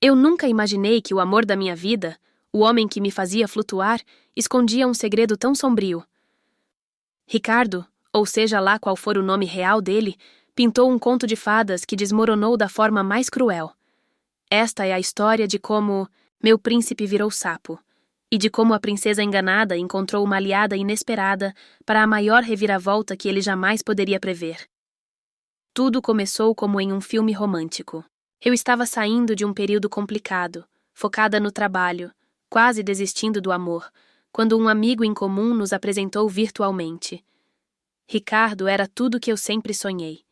Eu nunca imaginei que o amor da minha vida, o homem que me fazia flutuar, escondia um segredo tão sombrio. Ricardo, ou seja lá qual for o nome real dele, pintou um conto de fadas que desmoronou da forma mais cruel. Esta é a história de como meu príncipe virou sapo, e de como a princesa enganada encontrou uma aliada inesperada para a maior reviravolta que ele jamais poderia prever. Tudo começou como em um filme romântico. Eu estava saindo de um período complicado, focada no trabalho, quase desistindo do amor, quando um amigo em comum nos apresentou virtualmente. Ricardo era tudo o que eu sempre sonhei.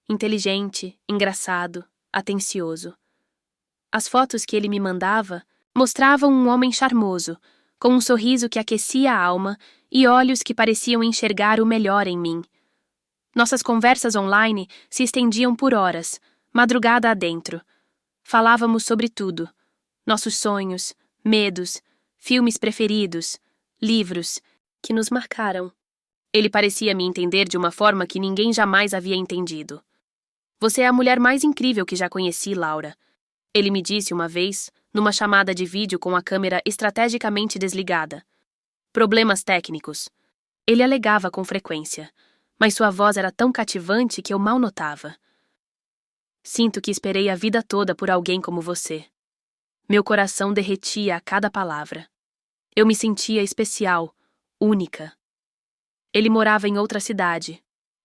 Inteligente, engraçado, atencioso. As fotos que ele me mandava mostravam um homem charmoso, com um sorriso que aquecia a alma e olhos que pareciam enxergar o melhor em mim. Nossas conversas online se estendiam por horas, madrugada adentro. Falávamos sobre tudo. Nossos sonhos, medos, filmes preferidos, livros, que nos marcaram. Ele parecia me entender de uma forma que ninguém jamais havia entendido. Você é a mulher mais incrível que já conheci, Laura. Ele me disse uma vez, numa chamada de vídeo com a câmera estrategicamente desligada. Problemas técnicos. Ele alegava com frequência, mas sua voz era tão cativante que eu mal notava. Sinto que esperei a vida toda por alguém como você. Meu coração derretia a cada palavra. Eu me sentia especial, única. Ele morava em outra cidade.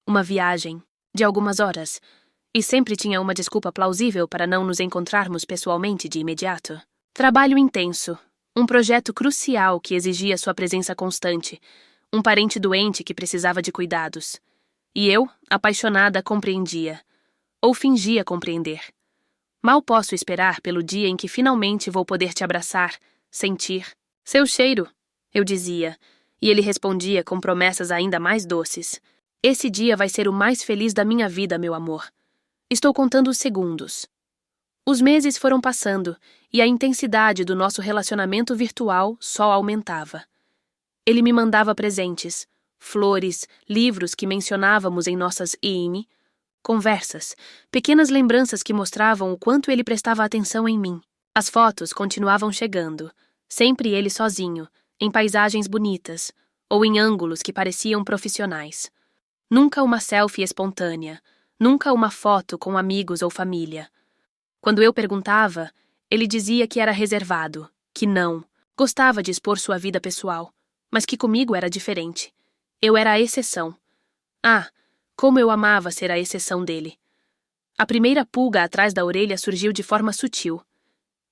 Uma viagem, de algumas horas, e sempre tinha uma desculpa plausível para não nos encontrarmos pessoalmente de imediato. Trabalho intenso, um projeto crucial que exigia sua presença constante, um parente doente que precisava de cuidados. E eu, apaixonada, compreendia. Ou fingia compreender. Mal posso esperar pelo dia em que finalmente vou poder te abraçar, sentir seu cheiro, eu dizia, e ele respondia com promessas ainda mais doces. Esse dia vai ser o mais feliz da minha vida, meu amor. Estou contando os segundos. Os meses foram passando e a intensidade do nosso relacionamento virtual só aumentava. Ele me mandava presentes, flores, livros que mencionávamos em nossas IM, conversas, pequenas lembranças que mostravam o quanto ele prestava atenção em mim. As fotos continuavam chegando, sempre ele sozinho, em paisagens bonitas, ou em ângulos que pareciam profissionais. Nunca uma selfie espontânea, nunca uma foto com amigos ou família. Quando eu perguntava, ele dizia que era reservado, que não, gostava de expor sua vida pessoal, mas que comigo era diferente. Eu era a exceção. Ah, como eu amava ser a exceção dele. A primeira pulga atrás da orelha surgiu de forma sutil.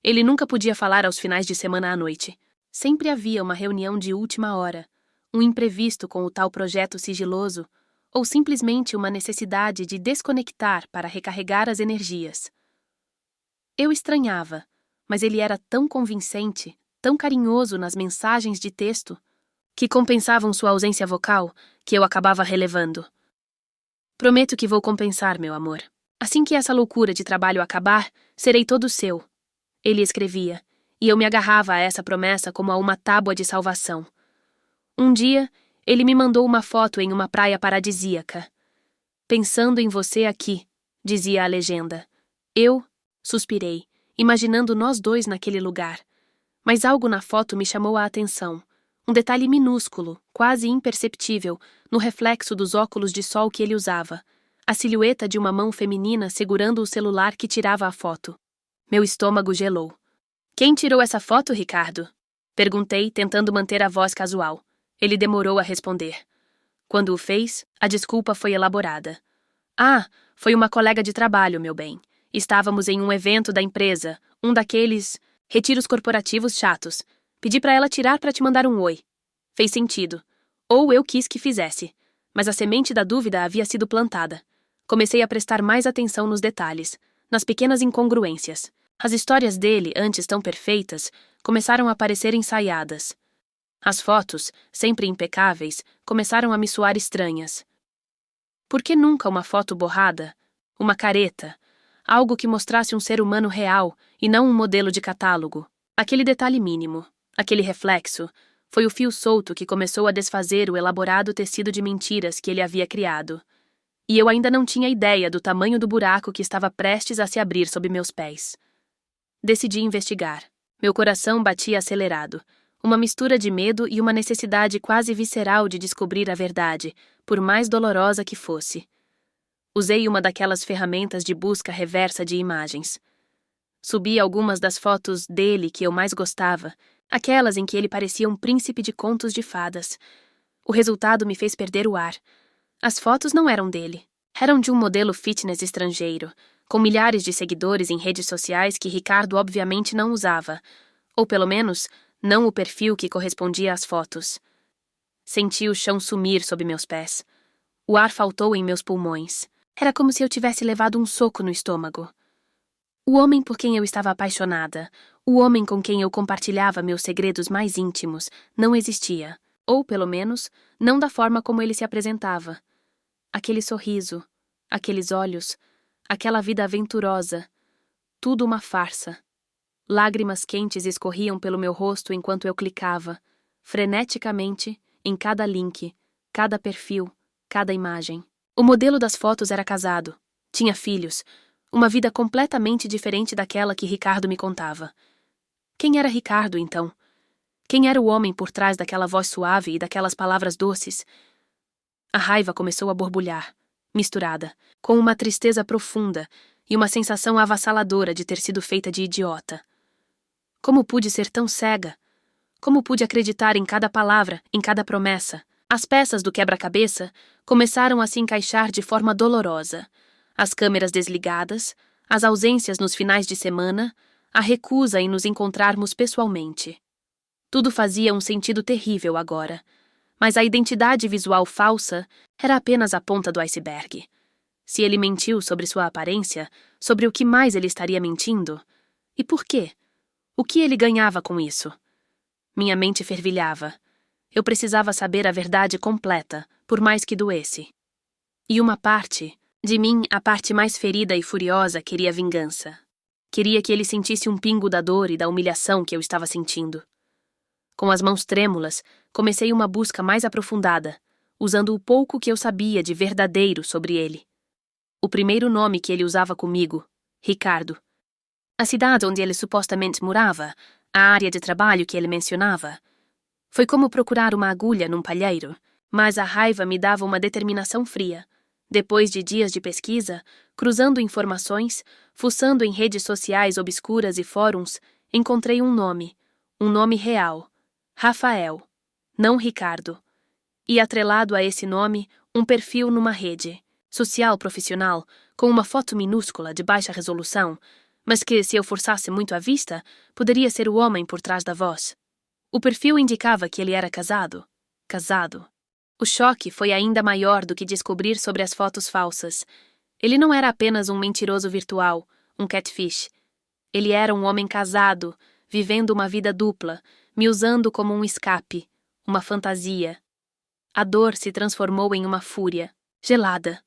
Ele nunca podia falar aos finais de semana à noite. Sempre havia uma reunião de última hora, um imprevisto com o tal projeto sigiloso, ou simplesmente uma necessidade de desconectar para recarregar as energias. Eu estranhava, mas ele era tão convincente, tão carinhoso nas mensagens de texto, que compensavam sua ausência vocal, que eu acabava relevando. Prometo que vou compensar, meu amor. Assim que essa loucura de trabalho acabar, serei todo seu. Ele escrevia, e eu me agarrava a essa promessa como a uma tábua de salvação. Um dia, ele me mandou uma foto em uma praia paradisíaca. Pensando em você aqui, dizia a legenda. Eu suspirei, imaginando nós dois naquele lugar. Mas algo na foto me chamou a atenção. Um detalhe minúsculo, quase imperceptível, no reflexo dos óculos de sol que ele usava. A silhueta de uma mão feminina segurando o celular que tirava a foto. Meu estômago gelou. Quem tirou essa foto, Ricardo? Perguntei, tentando manter a voz casual. Ele demorou a responder. Quando o fez, a desculpa foi elaborada. Ah, foi uma colega de trabalho, meu bem. Estávamos em um evento da empresa, um daqueles retiros corporativos chatos. Pedi para ela tirar para te mandar um oi. Fez sentido. Ou eu quis que fizesse. Mas a semente da dúvida havia sido plantada. Comecei a prestar mais atenção nos detalhes, nas pequenas incongruências. As histórias dele, antes tão perfeitas, começaram a parecer ensaiadas. As fotos, sempre impecáveis, começaram a me soar estranhas. Por que nunca uma foto borrada? Uma careta? Algo que mostrasse um ser humano real e não um modelo de catálogo. Aquele detalhe mínimo, aquele reflexo, foi o fio solto que começou a desfazer o elaborado tecido de mentiras que ele havia criado. E eu ainda não tinha ideia do tamanho do buraco que estava prestes a se abrir sob meus pés. Decidi investigar. Meu coração batia acelerado. Uma mistura de medo e uma necessidade quase visceral de descobrir a verdade, por mais dolorosa que fosse. Usei uma daquelas ferramentas de busca reversa de imagens. Subi algumas das fotos dele que eu mais gostava, aquelas em que ele parecia um príncipe de contos de fadas. O resultado me fez perder o ar. As fotos não eram dele. Eram de um modelo fitness estrangeiro, com milhares de seguidores em redes sociais que Ricardo obviamente não usava, ou pelo menos, não o perfil que correspondia às fotos. Senti o chão sumir sob meus pés. O ar faltou em meus pulmões. Era como se eu tivesse levado um soco no estômago. O homem por quem eu estava apaixonada, o homem com quem eu compartilhava meus segredos mais íntimos, não existia. Ou, pelo menos, não da forma como ele se apresentava. Aquele sorriso, aqueles olhos, aquela vida aventurosa, tudo uma farsa. Lágrimas quentes escorriam pelo meu rosto enquanto eu clicava, freneticamente, em cada link, cada perfil, cada imagem. O modelo das fotos era casado, tinha filhos, uma vida completamente diferente daquela que Ricardo me contava. Quem era Ricardo, então? Quem era o homem por trás daquela voz suave e daquelas palavras doces? A raiva começou a borbulhar, misturada, com uma tristeza profunda e uma sensação avassaladora de ter sido feita de idiota. Como pude ser tão cega? Como pude acreditar em cada palavra, em cada promessa? As peças do quebra-cabeça começaram a se encaixar de forma dolorosa. As câmeras desligadas, as ausências nos finais de semana, a recusa em nos encontrarmos pessoalmente. Tudo fazia um sentido terrível agora. Mas a identidade visual falsa era apenas a ponta do iceberg. Se ele mentiu sobre sua aparência, sobre o que mais ele estaria mentindo? E por quê? O que ele ganhava com isso? Minha mente fervilhava. Eu precisava saber a verdade completa, por mais que doesse. E uma parte, de mim, a parte mais ferida e furiosa, queria vingança. Queria que ele sentisse um pingo da dor e da humilhação que eu estava sentindo. Com as mãos trêmulas, comecei uma busca mais aprofundada, usando o pouco que eu sabia de verdadeiro sobre ele. O primeiro nome que ele usava comigo, Ricardo. A cidade onde ele supostamente morava, a área de trabalho que ele mencionava. Foi como procurar uma agulha num palheiro, mas a raiva me dava uma determinação fria. Depois de dias de pesquisa, cruzando informações, fuçando em redes sociais obscuras e fóruns, encontrei um nome real. Rafael, não Ricardo. E atrelado a esse nome, um perfil numa rede social profissional, com uma foto minúscula de baixa resolução, mas que, se eu forçasse muito a vista, poderia ser o homem por trás da voz. O perfil indicava que ele era casado. Casado. O choque foi ainda maior do que descobrir sobre as fotos falsas. Ele não era apenas um mentiroso virtual, um catfish. Ele era um homem casado, vivendo uma vida dupla, me usando como um escape, uma fantasia. A dor se transformou em uma fúria, gelada.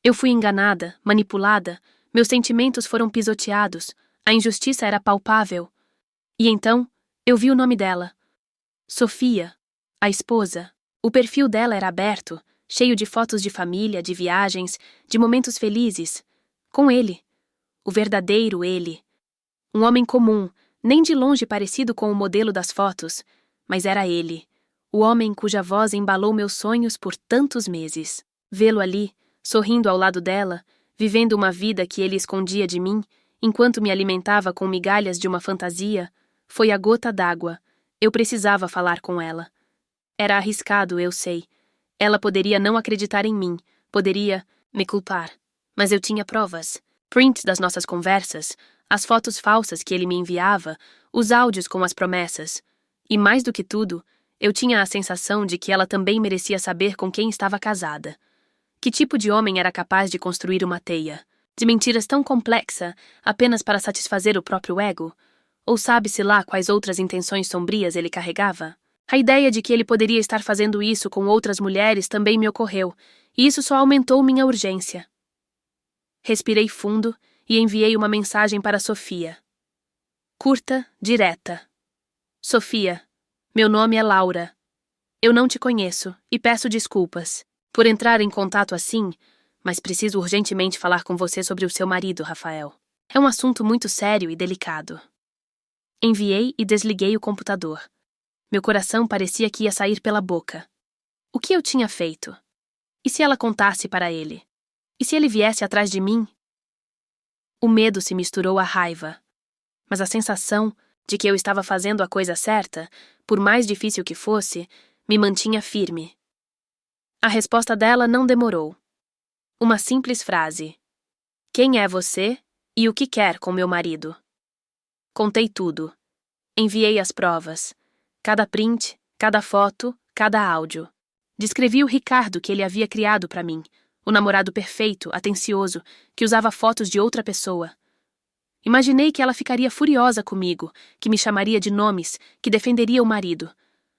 Eu fui enganada, manipulada, meus sentimentos foram pisoteados, a injustiça era palpável. E então, eu vi o nome dela. Sofia, a esposa. O perfil dela era aberto, cheio de fotos de família, de viagens, de momentos felizes. Com ele. O verdadeiro ele. Um homem comum, nem de longe parecido com o modelo das fotos, mas era ele. O homem cuja voz embalou meus sonhos por tantos meses. Vê-lo ali, sorrindo ao lado dela, vivendo uma vida que ele escondia de mim, enquanto me alimentava com migalhas de uma fantasia, foi a gota d'água. Eu precisava falar com ela. Era arriscado, eu sei. Ela poderia não acreditar em mim, poderia me culpar. Mas eu tinha provas. Prints das nossas conversas, as fotos falsas que ele me enviava, os áudios com as promessas. E mais do que tudo, eu tinha a sensação de que ela também merecia saber com quem estava casada. Que tipo de homem era capaz de construir uma teia? De mentiras tão complexa, apenas para satisfazer o próprio ego? Ou sabe-se lá quais outras intenções sombrias ele carregava? A ideia de que ele poderia estar fazendo isso com outras mulheres também me ocorreu, e isso só aumentou minha urgência. Respirei fundo e enviei uma mensagem para Sofia. Curta, direta. Sofia, meu nome é Laura. Eu não te conheço e peço desculpas por entrar em contato assim, mas preciso urgentemente falar com você sobre o seu marido, Rafael. É um assunto muito sério e delicado. Enviei e desliguei o computador. Meu coração parecia que ia sair pela boca. O que eu tinha feito? E se ela contasse para ele? E se ele viesse atrás de mim? O medo se misturou à raiva. Mas a sensação de que eu estava fazendo a coisa certa, por mais difícil que fosse, me mantinha firme. A resposta dela não demorou. Uma simples frase. Quem é você e o que quer com meu marido? Contei tudo. Enviei as provas. Cada print, cada foto, cada áudio. Descrevi o Ricardo que ele havia criado para mim, o namorado perfeito, atencioso, que usava fotos de outra pessoa. Imaginei que ela ficaria furiosa comigo, que me chamaria de nomes, que defenderia o marido.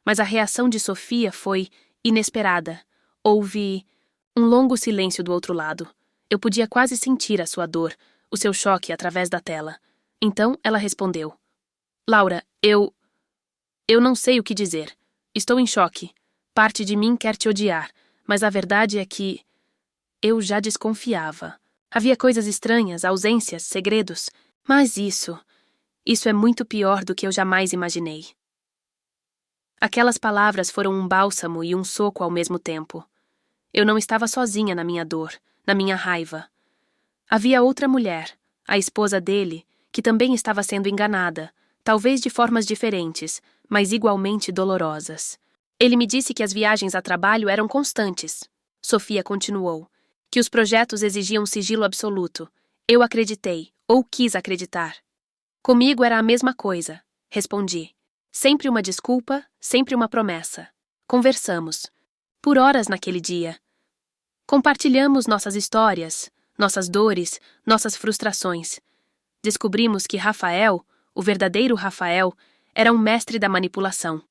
Mas a reação de Sofia foi inesperada. Houve um longo silêncio do outro lado. Eu podia quase sentir a sua dor, o seu choque através da tela. Então ela respondeu. Laura, eu não sei o que dizer. Estou em choque. Parte de mim quer te odiar, mas a verdade é que eu já desconfiava. Havia coisas estranhas, ausências, segredos. Mas isso é muito pior do que eu jamais imaginei. Aquelas palavras foram um bálsamo e um soco ao mesmo tempo. Eu não estava sozinha na minha dor, na minha raiva. Havia outra mulher, a esposa dele, que também estava sendo enganada, talvez de formas diferentes, mas igualmente dolorosas. Ele me disse que as viagens a trabalho eram constantes. Sofia continuou. Que os projetos exigiam sigilo absoluto. Eu acreditei, ou quis acreditar. Comigo era a mesma coisa, respondi. Sempre uma desculpa, sempre uma promessa. Conversamos. Por horas naquele dia. Compartilhamos nossas histórias, nossas dores, nossas frustrações. Descobrimos que Rafael, o verdadeiro Rafael, era um mestre da manipulação.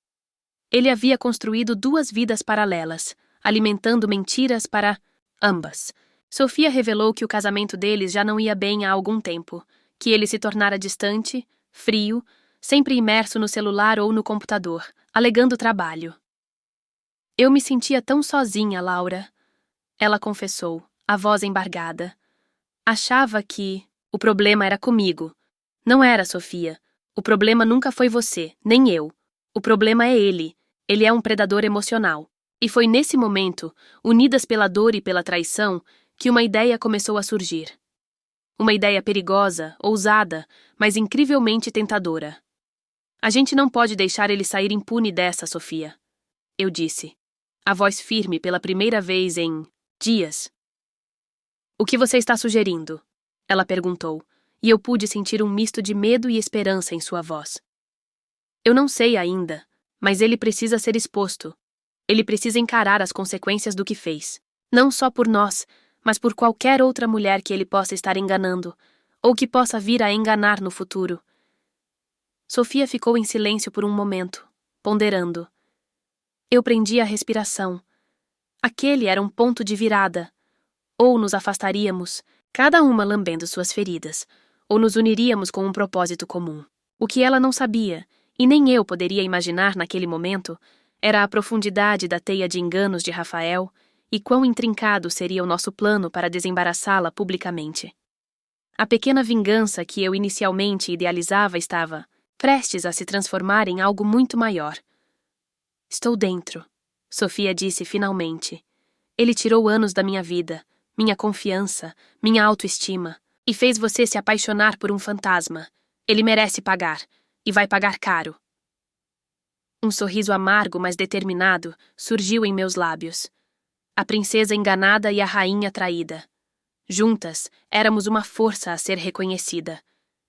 Ele havia construído 2 vidas paralelas, alimentando mentiras para ambas. Sofia revelou que o casamento deles já não ia bem há algum tempo, que ele se tornara distante, frio, sempre imerso no celular ou no computador, alegando trabalho. Eu me sentia tão sozinha, Laura. Ela confessou, a voz embargada. Achava que o problema era comigo. Não era, Sofia. O problema nunca foi você, nem eu. O problema é ele. Ele é um predador emocional. E foi nesse momento, unidas pela dor e pela traição, que uma ideia começou a surgir. Uma ideia perigosa, ousada, mas incrivelmente tentadora. A gente não pode deixar ele sair impune dessa, Sofia. Eu disse. A voz firme pela primeira vez em dias. O que você está sugerindo? Ela perguntou, e eu pude sentir um misto de medo e esperança em sua voz. Eu não sei ainda, mas ele precisa ser exposto. Ele precisa encarar as consequências do que fez. Não só por nós, mas por qualquer outra mulher que ele possa estar enganando, ou que possa vir a enganar no futuro. Sofia ficou em silêncio por um momento, ponderando. Eu prendi a respiração. Aquele era um ponto de virada. Ou nos afastaríamos, cada uma lambendo suas feridas, ou nos uniríamos com um propósito comum. O que ela não sabia, e nem eu poderia imaginar naquele momento, era a profundidade da teia de enganos de Rafael e quão intrincado seria o nosso plano para desembaraçá-la publicamente. A pequena vingança que eu inicialmente idealizava estava prestes a se transformar em algo muito maior. Estou dentro, Sofia disse finalmente. Ele tirou anos da minha vida, minha confiança, minha autoestima, e fez você se apaixonar por um fantasma. Ele merece pagar, e vai pagar caro. Um sorriso amargo, mas determinado, surgiu em meus lábios. A princesa enganada e a rainha traída. Juntas, éramos uma força a ser reconhecida.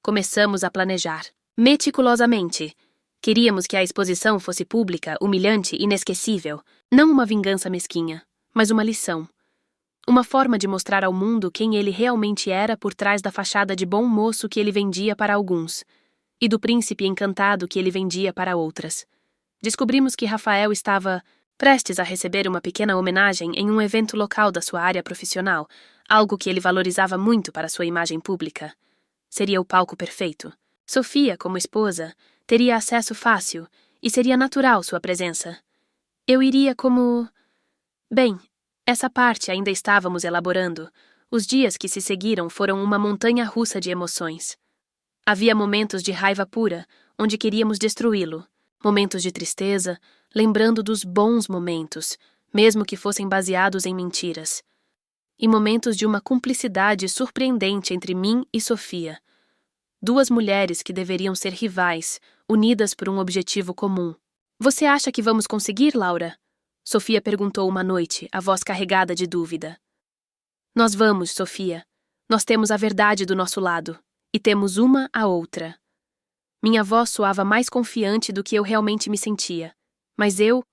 Começamos a planejar. Meticulosamente. Queríamos que a exposição fosse pública, humilhante, inesquecível. Não uma vingança mesquinha, mas uma lição. Uma forma de mostrar ao mundo quem ele realmente era por trás da fachada de bom moço que ele vendia para alguns, e do príncipe encantado que ele vendia para outras. Descobrimos que Rafael estava prestes a receber uma pequena homenagem em um evento local da sua área profissional, algo que ele valorizava muito para sua imagem pública. Seria o palco perfeito. Sofia, como esposa, teria acesso fácil e seria natural sua presença. Eu iria como... Bem, essa parte ainda estávamos elaborando. Os dias que se seguiram foram uma montanha russa de emoções. Havia momentos de raiva pura, onde queríamos destruí-lo. Momentos de tristeza, lembrando dos bons momentos, mesmo que fossem baseados em mentiras. E momentos de uma cumplicidade surpreendente entre mim e Sofia. Duas mulheres que deveriam ser rivais, unidas por um objetivo comum. Você acha que vamos conseguir, Laura? Sofia perguntou uma noite, a voz carregada de dúvida. Nós vamos, Sofia. Nós temos a verdade do nosso lado, e temos uma a outra. Minha voz soava mais confiante do que eu realmente me sentia, mas eu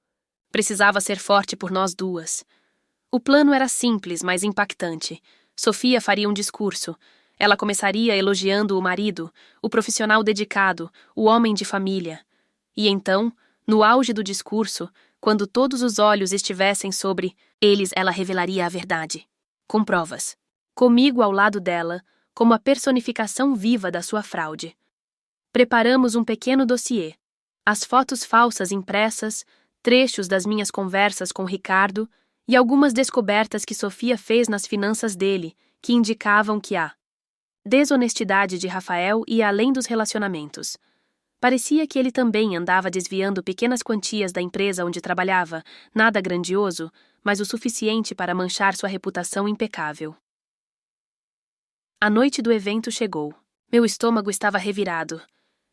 precisava ser forte por nós duas. O plano era simples, mas impactante. Sofia faria um discurso. Ela começaria elogiando o marido, o profissional dedicado, o homem de família. E então, no auge do discurso, quando todos os olhos estivessem sobre eles, ela revelaria a verdade. Com provas. Comigo ao lado dela, como a personificação viva da sua fraude. Preparamos um pequeno dossiê. As fotos falsas impressas, trechos das minhas conversas com Ricardo e algumas descobertas que Sofia fez nas finanças dele, que indicavam que a desonestidade de Rafael ia além dos relacionamentos. Parecia que ele também andava desviando pequenas quantias da empresa onde trabalhava, nada grandioso, mas o suficiente para manchar sua reputação impecável. A noite do evento chegou. Meu estômago estava revirado.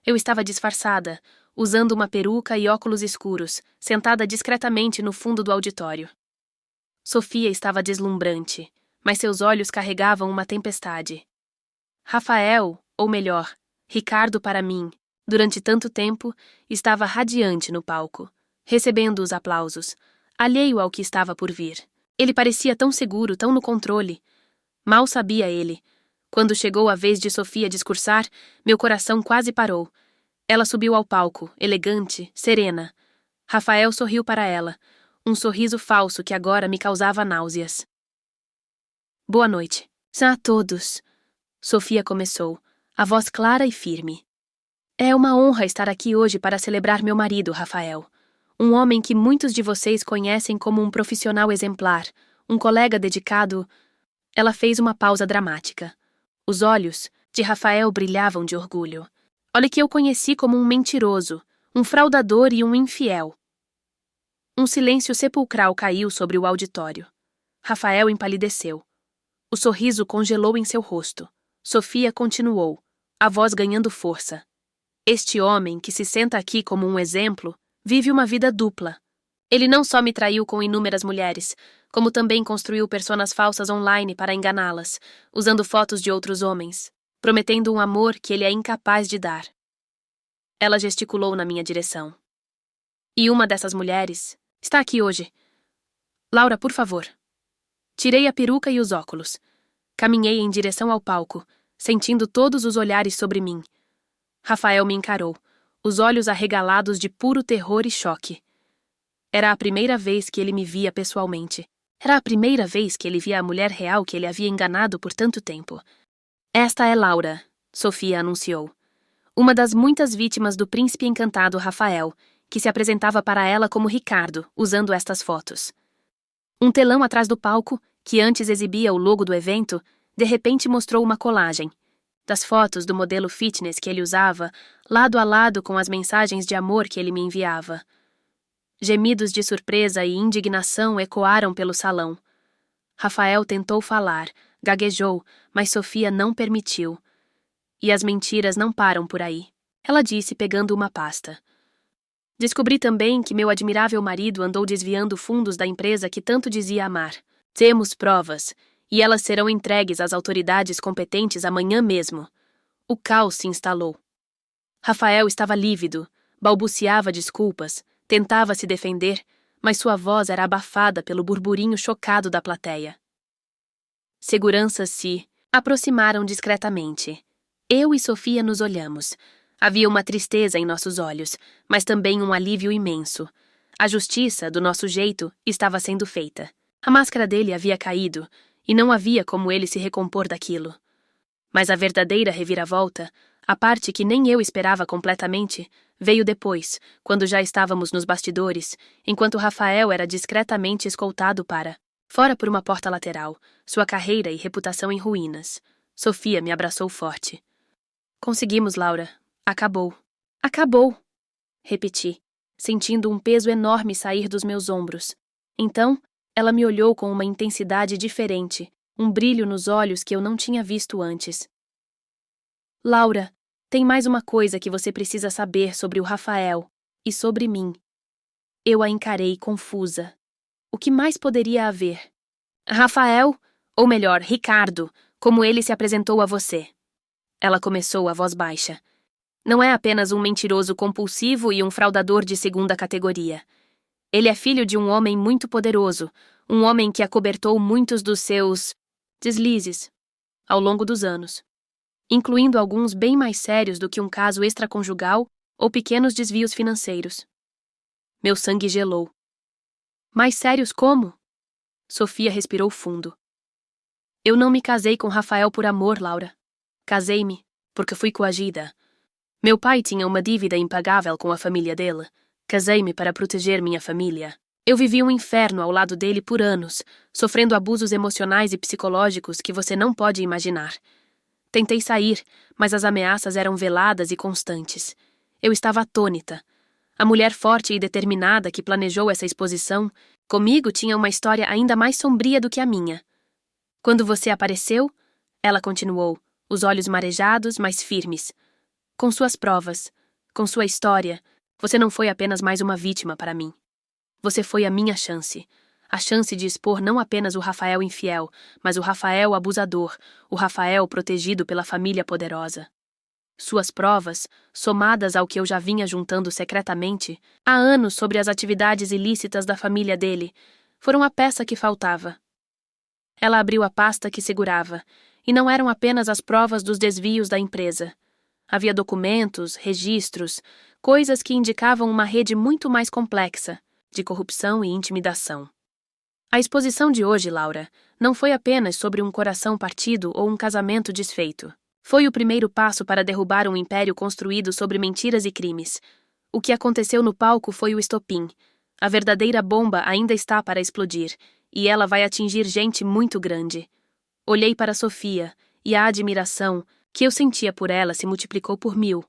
Eu estava disfarçada, usando uma peruca e óculos escuros, sentada discretamente no fundo do auditório. Sofia estava deslumbrante, mas seus olhos carregavam uma tempestade. Rafael, ou melhor, Ricardo para mim, durante tanto tempo, estava radiante no palco, recebendo os aplausos, alheio ao que estava por vir. Ele parecia tão seguro, tão no controle. Mal sabia ele. Quando chegou a vez de Sofia discursar, meu coração quase parou. Ela subiu ao palco, elegante, serena. Rafael sorriu para ela, um sorriso falso que agora me causava náuseas. Boa noite. A todos. Sofia começou, a voz clara e firme. É uma honra estar aqui hoje para celebrar meu marido, Rafael. Um homem que muitos de vocês conhecem como um profissional exemplar, um colega dedicado. Ela fez uma pausa dramática. Os olhos de Rafael brilhavam de orgulho. Olha que eu conheci como um mentiroso, um fraudador e um infiel. Um silêncio sepulcral caiu sobre o auditório. Rafael empalideceu. O sorriso congelou em seu rosto. Sofia continuou, a voz ganhando força. Este homem, que se senta aqui como um exemplo, vive uma vida dupla. Ele não só me traiu com inúmeras mulheres, como também construiu personas falsas online para enganá-las, usando fotos de outros homens, prometendo um amor que ele é incapaz de dar. Ela gesticulou na minha direção. E uma dessas mulheres está aqui hoje. Laura, por favor. Tirei a peruca e os óculos. Caminhei em direção ao palco, sentindo todos os olhares sobre mim. Rafael me encarou, os olhos arregalados de puro terror e choque. Era a primeira vez que ele me via pessoalmente. Era a primeira vez que ele via a mulher real que ele havia enganado por tanto tempo. Esta é Laura, Sofia anunciou. Uma das muitas vítimas do príncipe encantado Rafael, que se apresentava para ela como Ricardo, usando estas fotos. Um telão atrás do palco, que antes exibia o logo do evento, de repente mostrou uma colagem das fotos do modelo fitness que ele usava, lado a lado com as mensagens de amor que ele me enviava. Gemidos de surpresa e indignação ecoaram pelo salão. Rafael tentou falar, gaguejou, mas Sofia não permitiu. E as mentiras não param por aí. Ela disse, pegando uma pasta. Descobri também que meu admirável marido andou desviando fundos da empresa que tanto dizia amar. Temos provas, e elas serão entregues às autoridades competentes amanhã mesmo. O caos se instalou. Rafael estava lívido, balbuciava desculpas, tentava se defender, mas sua voz era abafada pelo burburinho chocado da plateia. Seguranças se aproximaram discretamente. Eu e Sofia nos olhamos. Havia uma tristeza em nossos olhos, mas também um alívio imenso. A justiça, do nosso jeito, estava sendo feita. A máscara dele havia caído, e não havia como ele se recompor daquilo. Mas a verdadeira reviravolta, a parte que nem eu esperava completamente, veio depois, quando já estávamos nos bastidores, enquanto Rafael era discretamente escoltado para fora por uma porta lateral, sua carreira e reputação em ruínas. Sofia me abraçou forte. Conseguimos, Laura. Acabou. Acabou, repeti, sentindo um peso enorme sair dos meus ombros. Então, ela me olhou com uma intensidade diferente, um brilho nos olhos que eu não tinha visto antes. Laura, tem mais uma coisa que você precisa saber sobre o Rafael e sobre mim. Eu a encarei confusa. O que mais poderia haver? Rafael, ou melhor, Ricardo, como ele se apresentou a você. Ela começou a voz baixa. Não é apenas um mentiroso compulsivo e um fraudador de segunda categoria. Ele é filho de um homem muito poderoso, um homem que acobertou muitos dos seus deslizes ao longo dos anos, incluindo alguns bem mais sérios do que um caso extraconjugal ou pequenos desvios financeiros. Meu sangue gelou. Mais sérios como? Sofia respirou fundo. Eu não me casei com Rafael por amor, Laura. Casei-me porque fui coagida. Meu pai tinha uma dívida impagável com a família dele. Casei-me para proteger minha família. Eu vivi um inferno ao lado dele por anos, sofrendo abusos emocionais e psicológicos que você não pode imaginar. Tentei sair, mas as ameaças eram veladas e constantes. Eu estava atônita. A mulher forte e determinada que planejou essa exposição, comigo tinha uma história ainda mais sombria do que a minha. Quando você apareceu, ela continuou, os olhos marejados, mas firmes. Com suas provas, com sua história, você não foi apenas mais uma vítima para mim. Você foi a minha chance. A chance de expor não apenas o Rafael infiel, mas o Rafael abusador, o Rafael protegido pela família poderosa. Suas provas, somadas ao que eu já vinha juntando secretamente, há anos sobre as atividades ilícitas da família dele, foram a peça que faltava. Ela abriu a pasta que segurava, e não eram apenas as provas dos desvios da empresa. Havia documentos, registros, coisas que indicavam uma rede muito mais complexa, de corrupção e intimidação. A exposição de hoje, Laura, não foi apenas sobre um coração partido ou um casamento desfeito. Foi o primeiro passo para derrubar um império construído sobre mentiras e crimes. O que aconteceu no palco foi o estopim. A verdadeira bomba ainda está para explodir, e ela vai atingir gente muito grande. Olhei para Sofia, e a admiração que eu sentia por ela se multiplicou por 1000.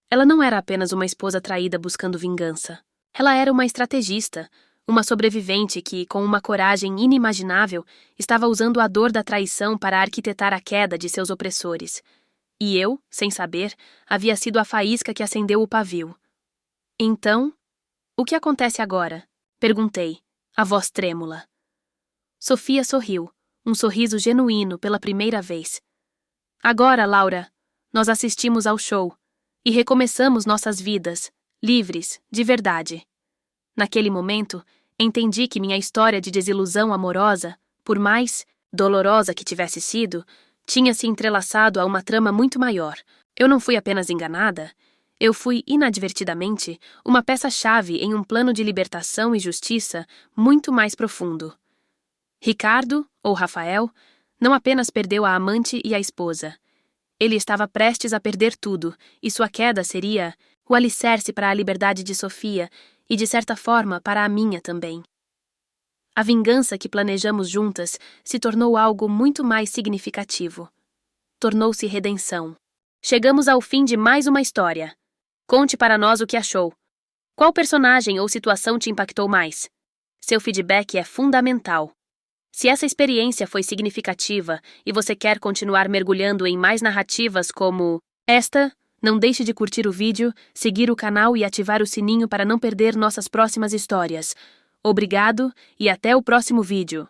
Ela não era apenas uma esposa traída buscando vingança. Ela era uma estrategista, uma sobrevivente que, com uma coragem inimaginável, estava usando a dor da traição para arquitetar a queda de seus opressores. E eu, sem saber, havia sido a faísca que acendeu o pavio. Então, o que acontece agora? Perguntei, a voz trêmula. Sofia sorriu, um sorriso genuíno pela primeira vez. Agora, Laura, nós assistimos ao show e recomeçamos nossas vidas, livres, de verdade. Naquele momento, entendi que minha história de desilusão amorosa, por mais dolorosa que tivesse sido, tinha se entrelaçado a uma trama muito maior. Eu não fui apenas enganada, eu fui, inadvertidamente, uma peça-chave em um plano de libertação e justiça muito mais profundo. Ricardo, ou Rafael, não apenas perdeu a amante e a esposa. Ele estava prestes a perder tudo, e sua queda seria o alicerce para a liberdade de Sofia e, de certa forma, para a minha também. A vingança que planejamos juntas se tornou algo muito mais significativo. Tornou-se redenção. Chegamos ao fim de mais uma história. Conte para nós o que achou. Qual personagem ou situação te impactou mais? Seu feedback é fundamental. Se essa experiência foi significativa e você quer continuar mergulhando em mais narrativas como esta, não deixe de curtir o vídeo, seguir o canal e ativar o sininho para não perder nossas próximas histórias. Obrigado e até o próximo vídeo.